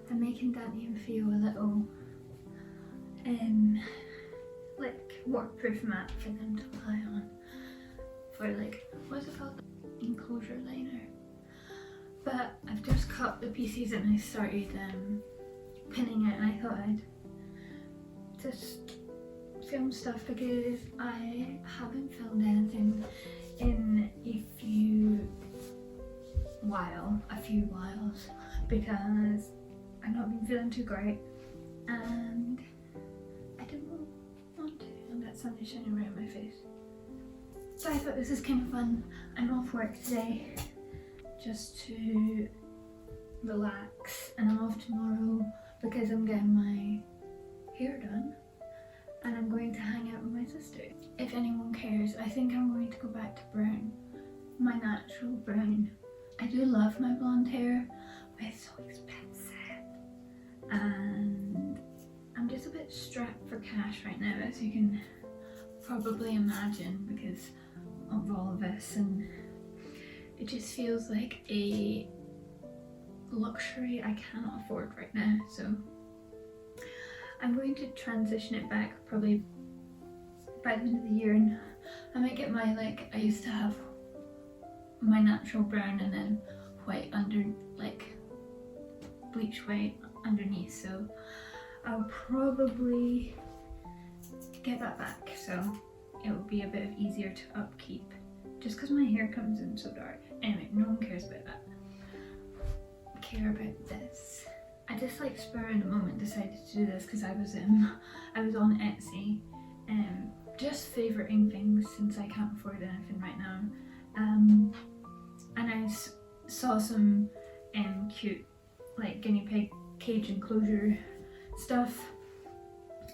I'm making Dante and Theo a little like waterproof mat for them to lie on for like, what's it called? Enclosure liner. But I've just cut the pieces and I started pinning it, and I thought I'd just film stuff because I haven't filmed anything in a few whiles because I've not been feeling too great and I didn't want to, and that sun is shining right in my face. So I thought this is kind of fun. I'm off work today just to relax, and I'm off tomorrow because I'm getting my hair done and I'm going to hang out with my sister. If anyone cares, I think I'm going to go back to brown, my natural brown. I do love my blonde hair, but it's so expensive and I'm just a bit strapped for cash right now, as you can probably imagine, because of all of this, and it just feels like a luxury I cannot afford right now. So I'm going to transition it back probably by the end of the year, and I might get my, like, I used to have my natural brown and then white under, like bleach white underneath, so I'll probably get that back, so it will be a bit easier to upkeep just because my hair comes in so dark. Anyway, no one cares about that. I care about this. I just like spur of the moment decided to do this because I was on Etsy just favoriting things since I can't afford anything right now, and I saw some cute like guinea pig cage enclosure stuff,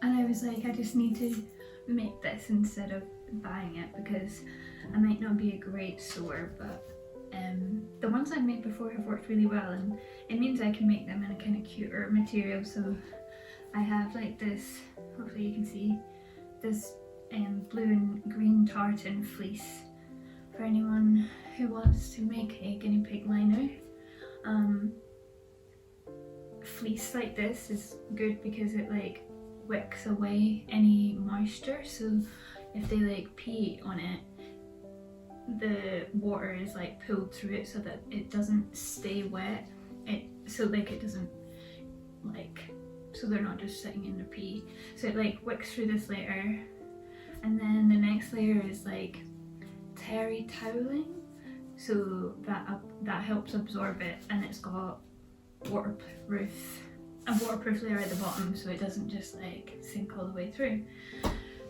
and I was like, I just need to make this instead of buying it because I might not be a great sewer, but the ones I've made before have worked really well, and it means I can make them in a kind of cuter material. So I have like this, hopefully you can see, this blue and green tartan fleece for anyone who wants to make a guinea pig liner. Fleece like this is good because it like wicks away any moisture, so if they like pee on it, the water is like pulled through it so that it doesn't stay wet. So it doesn't like, so they're not just sitting in their pee. So it like wicks through this layer, and then the next layer is like terry toweling, so that helps absorb it, and it's got a waterproof layer at the bottom, so it doesn't just like sink all the way through.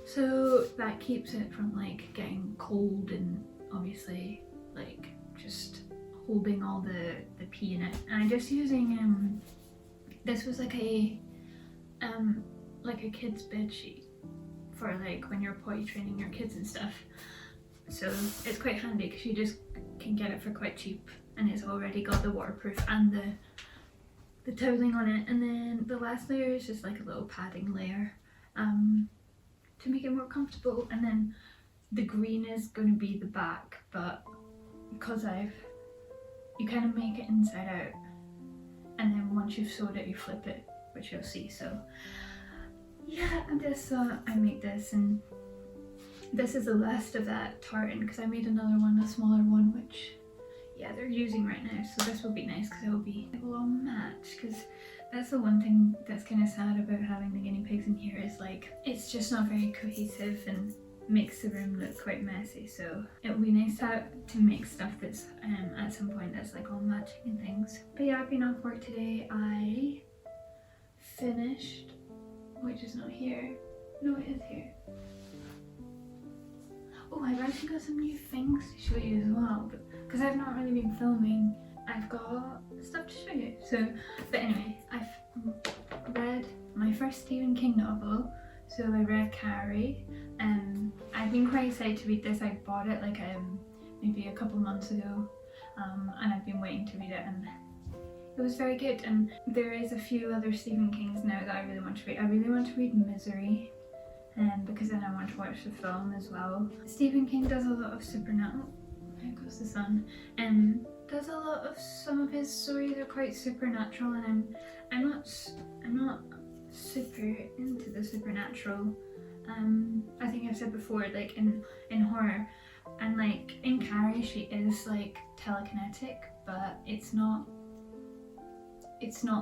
So that keeps it from like getting cold and obviously like just holding all the pee in it. And I'm just using this was like a kid's bed sheet for like when you're potty training your kids and stuff. So it's quite handy because you just can get it for quite cheap, and it's already got the waterproof and the toweling on it. And then the last layer is just like a little padding layer to make it more comfortable. And then the green is going to be the back, but because you kind of make it inside out, and then once you've sewed it you flip it, which you'll see. So yeah, I just thought I make this, and this is the last of that tartan because I made another one, a smaller one, which yeah, they're using right now. So this will be nice because it will all match, because that's the one thing that's kind of sad about having the guinea pigs in here, is like it's just not very cohesive and makes the room look quite messy. So it will be nice to make stuff that's at some point that's like all matching and things. But yeah, I've been off work today. I finished, which is not here. No, it is here. Oh, I've actually got some new things to show you as well, but because I've not really been filming, I've got stuff to show you. So, but anyway, I've read my first Stephen King novel. So I read Carrie, and I've been quite excited to read this. I bought it like maybe a couple months ago, and I've been waiting to read it, and it was very good. And there is a few other Stephen Kings now that I really want to read. I really want to read Misery, because then I want to watch the film as well. Stephen King does a lot of supernatural. There goes the sun. Does a lot of, some of his stories are quite supernatural, and I'm not super into the supernatural. I think I've said before, like in horror, and like in Carrie she is like telekinetic, but it's not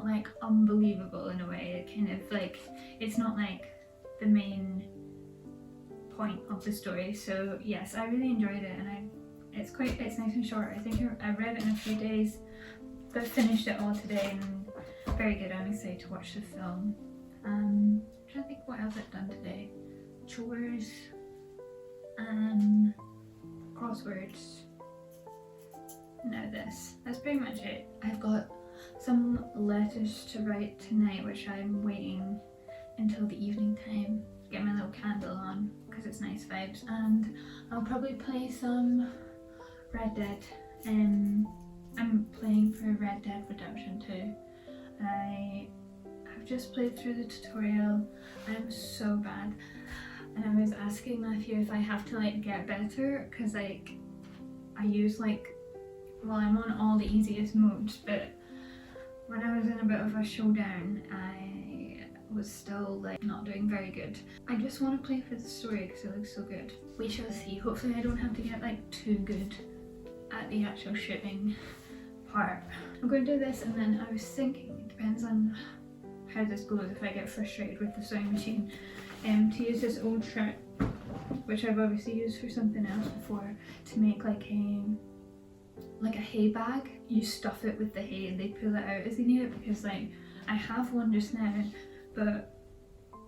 like unbelievable in a way. It kind of like, it's not like the main point of the story. So yes, I really enjoyed it, and it's nice and short. I think I read it in a few days, but finished it all today, and very good. I'm excited to watch the film. I'm trying to think what else I've done today. Chores, crosswords. No, that's pretty much it. I've got some letters to write tonight, which I'm waiting until the evening time. Get my little candle on because it's nice vibes, and I'll probably play some Red Dead. I'm playing for Red Dead Redemption 2. I've just played through the tutorial. I'm so bad, and I was asking Matthew if I have to like get better, because like I use like, well, I'm on all the easiest modes, but when I was in a bit of a showdown I was still like not doing very good. I just want to play for the story because it looks so good. We shall see. Hopefully I don't have to get like too good at the actual shooting part. I'm going to do this, and then I was thinking, it depends on how this goes, if I get frustrated with the sewing machine, to use this old shirt, which I've obviously used for something else before, to make like a hay bag. You stuff it with the hay and they pull it out as they need it, because like I have one just now, but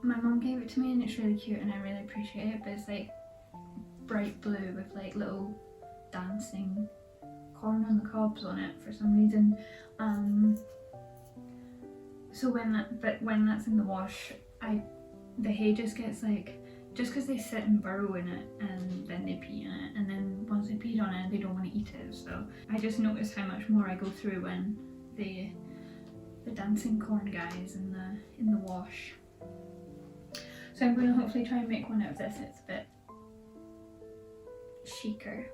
my mum gave it to me and it's really cute and I really appreciate it, but it's like bright blue with like little dancing corn on the cobs on it for some reason. So when that's in the wash, the hay just gets like, just because they sit and burrow in it and then they pee in it, and then once they peed on it they don't want to eat it. So I just notice how much more I go through when the dancing corn guys in the wash. So I'm going to hopefully try and make one out of this. It's a bit chicer.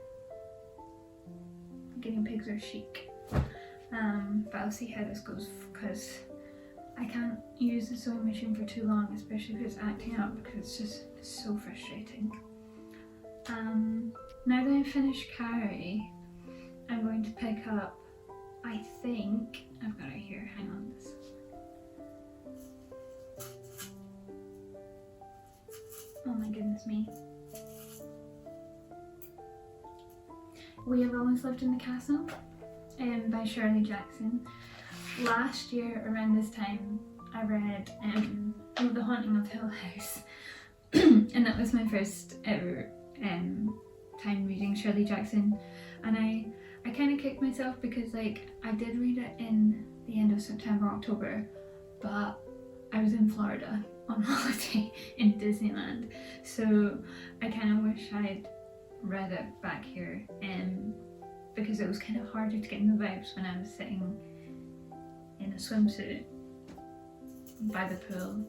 Guinea pigs are chic. But I'll see how this goes, because I can't use the sewing machine for too long, especially if it's acting up, because it's just so frustrating. Now that I've finished carry, I'm going to pick up, I think, I've got it here, hang on this. Oh my goodness me. We Have Always Lived in the Castle by Shirley Jackson. Last year around this time I read The Haunting of Hill House and that was my first ever time reading Shirley Jackson, and I kind of kicked myself because like I did read it in the end of September, October, but I was in Florida on holiday in Disneyland, so I kind of wish I'd read it back here because it was kind of harder to get in the vibes when I was sitting in a swimsuit by the pool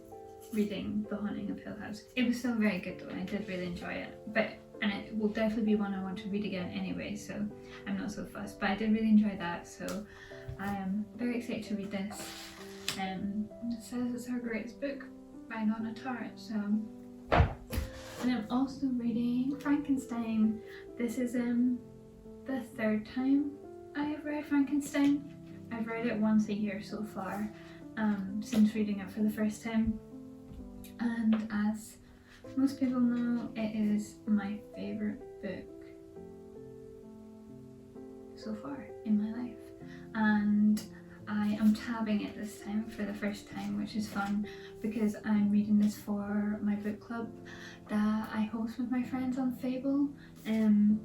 reading The Haunting of Hill House. It was still very good though, and I did really enjoy it, and it will definitely be one I want to read again anyway, so I'm not so fussed, but I did really enjoy that, so I am very excited to read this. It says it's her greatest book by Donna Tartt, so. And I'm also reading Frankenstein. This is the third time I have read Frankenstein. I've read it once a year so far, since reading it for the first time, and as most people know, it is my favourite book so far in my life, and I am tabbing it this time for the first time, which is fun because I'm reading this for my book club that I host with my friends on Fable, and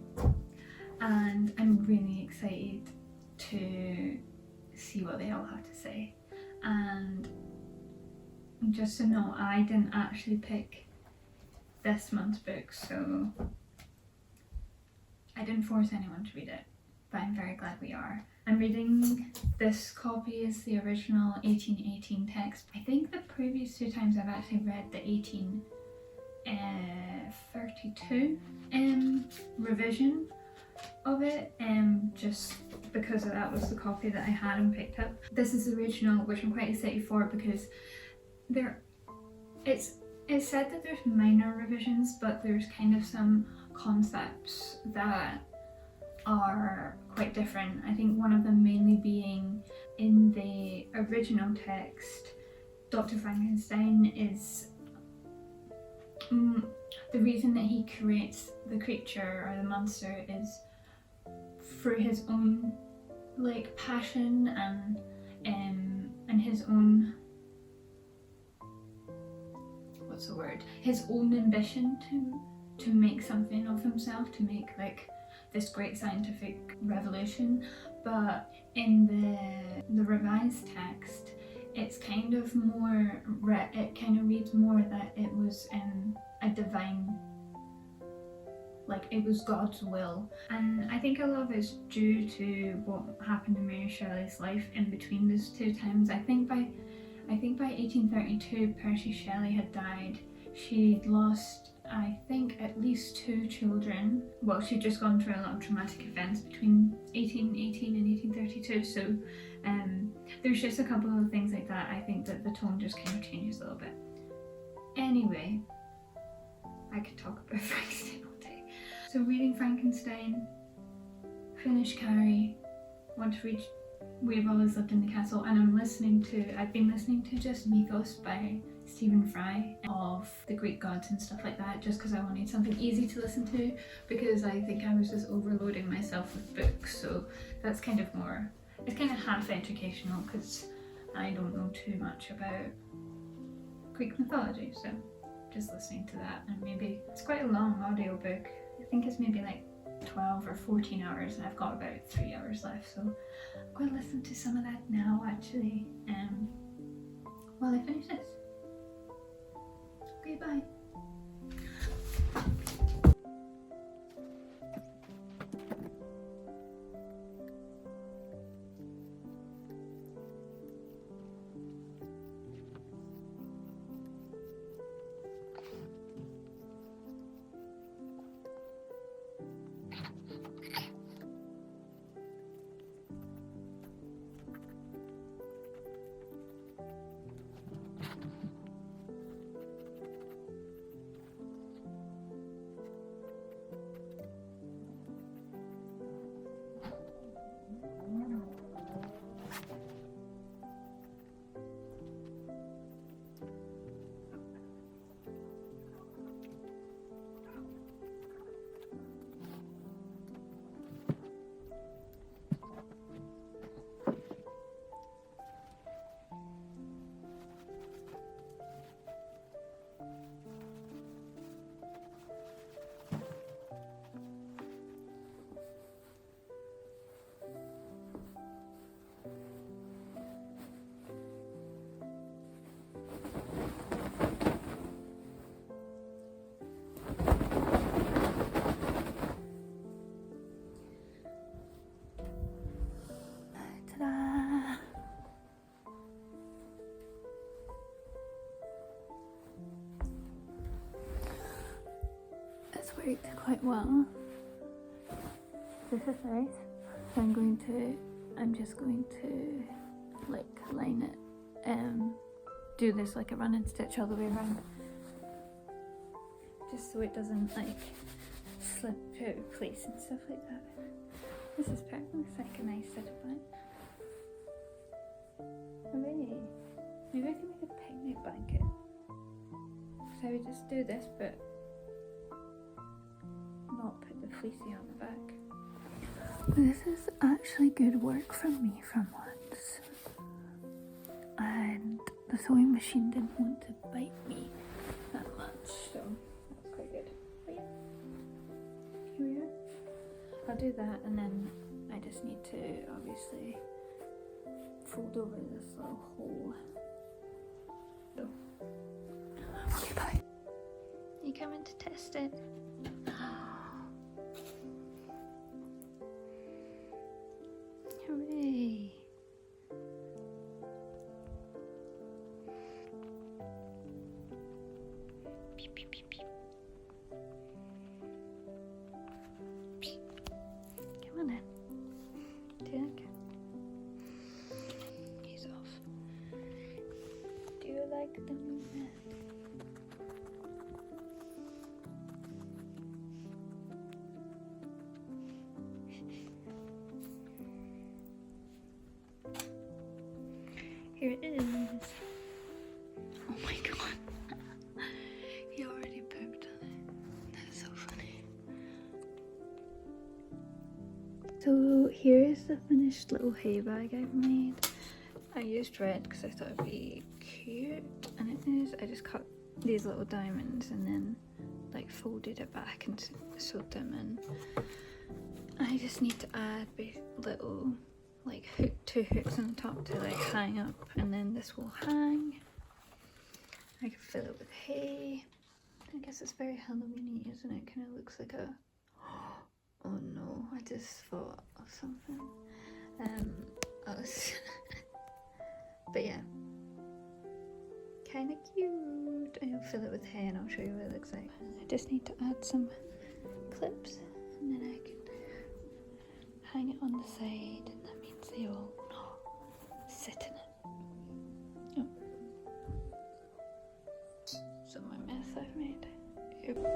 I'm really excited to see what they all have to say. And just to know, I didn't actually pick this month's book, so I didn't force anyone to read it, but I'm very glad we are. I'm reading this copy is the original 1818 text. I think the previous two times I've actually read the 1832 revision of it, just because that was the copy that I had and picked up. This is the original, which I'm quite excited for because it's said that there's minor revisions, but there's kind of some concepts that are quite different. I think one of them mainly being in the original text, Dr. Frankenstein is the reason that he creates the creature or the monster is through his own like passion and his own, what's the word, his own ambition to make something of himself, to make like this great scientific revolution. But in the revised text, it's kind of more, it kind of reads more that it was a divine, like it was God's will. And I think a lot of it's due to what happened in Mary Shelley's life in between those two times. I think by 1832 Percy Shelley had died. She'd lost, I think, at least 2 children. Well, she'd just gone through a lot of traumatic events between 1818 and 1832, so there's just a couple of things like that. I think that the tone just kind of changes a little bit. Anyway, I could talk about Frankenstein all day. So reading Frankenstein, finished Carrie, want to read We Have Always Lived in the Castle, and I've been listening to just Amigos by Stephen Fry of the Greek gods and stuff like that, just because I wanted something easy to listen to, because I think I was just overloading myself with books. So that's kind of more, it's kind of half educational because I don't know too much about Greek mythology, so just listening to that. And maybe it's quite a long audiobook. I think it's maybe like 12 or 14 hours, and I've got about 3 hours left, so I'm going to listen to some of that now actually while I finish this. Okay, bye. This worked quite well. This is nice. So I'm just going to like line it, do this like a run and stitch all the way around. Just so it doesn't like slip out of place and stuff like that. This is perfect. Looks like a nice setup blanket. Hooray! Maybe I can make a picnic blanket. So I would just do this, but not put the fleecy on the back. This is actually good work from me from once. And the sewing machine didn't want to bite me that much, so that's quite good. But yeah, here we are. I'll do that, and then I just need to obviously fold over this little hole. So, okay, bye. You coming to test it? Hooray! Beep, beep, beep, beep. Come on in. Tick. He's off. Do you like the movement? Here it is. Oh my god. He already pooped on it. That's so funny. So here's the finished little hay bag I've made. I used red because I thought it'd be cute, and it is. I just cut these little diamonds and then like folded it back and sewed them in. I just need to add little like two hooks on the top to like hang up, and then this will hang. I can fill it with hay. I guess it's very Halloween-y, isn't it? Kind of looks like a... Oh no, I just thought of something. But yeah, kind of cute. I'll fill it with hay and I'll show you what it looks like. I just need to add some clips, and then I can hang it on the side, and that means they all sit in it. Oh. So my mess I've made. Oop.